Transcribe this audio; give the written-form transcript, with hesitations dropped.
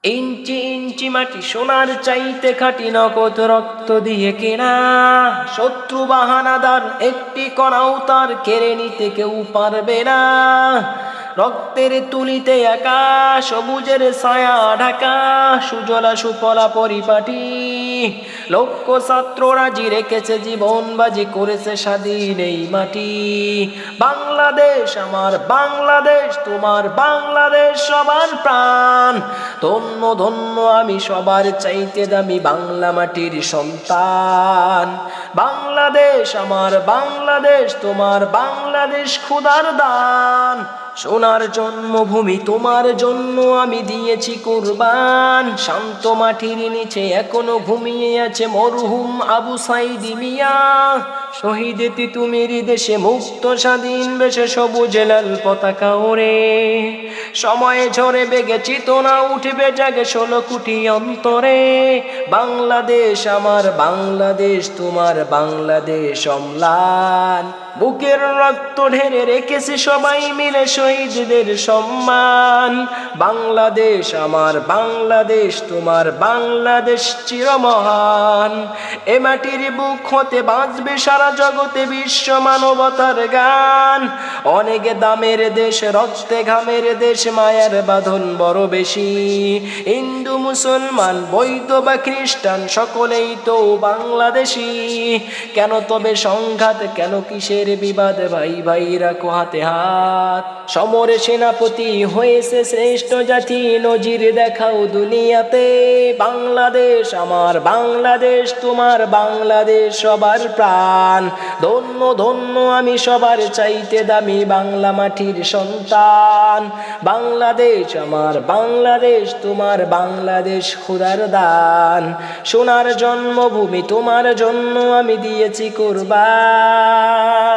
ইঞ্চি ইঞ্চি মাটি সোনার চাইতে খাটি, নগদ রক্ত দিয়ে কেনা। শত্রু বাহানাদার একটি কণাও তার কেড়ে নিতে কেউ পারবে না। রক্তের তুলিতে একা সবুজের ছায়া ঢাকা, সুজলা সুফলা পরিপাটি। লক্ষ ছাত্র রাজি রেখেছে জীবন বাজি, করেছে স্বাধীন এই মাটি। বাংলাদেশ আমার বাংলাদেশ, তোমার বাংলাদেশ সবার প্রাণ। ধন্য ধন্য আমি সবার চাইতে দামি বাংলা মাটির সন্তান। বাংলাদেশ আমার বাংলাদেশ, তোমার বাংলাদেশ খোদার দান। সোনার জন্মভূমি তোমার জন্য আমি দিয়েছি কুরবান। শান্ত মাটির নিচে এখনো ঘুমিয়ে আছে মরহুম আবু সাইদ মিয়া। শহীদ তিতুমির দেশে মুক্ত স্বাধীন বেশে সবুজ লাল পতাকা ওড়ে। সময়ে ঝরে বেগে চেতনা উঠবে জাগে 16 কোটি অন্তরে। বাংলাদেশ আমার বাংলাদেশ, তোমার বাংলাদেশ অম্লান। বুকের রক্ত ঢেরে রেখেছে সবাই মিলে শহীদদের সম্মান। বাংলাদেশ আমার বাংলাদেশ, তোমার বাংলাদেশ চিরমহান। এ মাটির বুক হতে বাঁচবে সারা জগতে বিশ্ব মানবতার গান। অনেক দামের দেশ, রক্তে ঘামের দেশ, মায়ার বাঁধন বড় বেশি। হিন্দু মুসলমান বৌদ্ধ বা খ্রিস্টান সকলেই তো বাংলাদেশি। কেন তবে সংঘাত, কেন কিসের বিবাদ? ভাই ভাই রাখো হাতে হাত। সমরে সেনাপতি হয়েছে শ্রেষ্ঠ জাতি, নজির দেখাও দুনিয়াতে। বাংলাদেশ আমার বাংলাদেশ, তোমার বাংলাদেশ সবার প্রাণ। ধন্য ধন্য আমি সবার চাইতে দামি বাংলা মাটির সন্তান। বাংলাদেশ আমার বাংলাদেশ, তোমার বাংলাদেশ খোদার দান। সোনার জন্মভূমি তোমার জন্য আমি দিয়েছি কুরবান।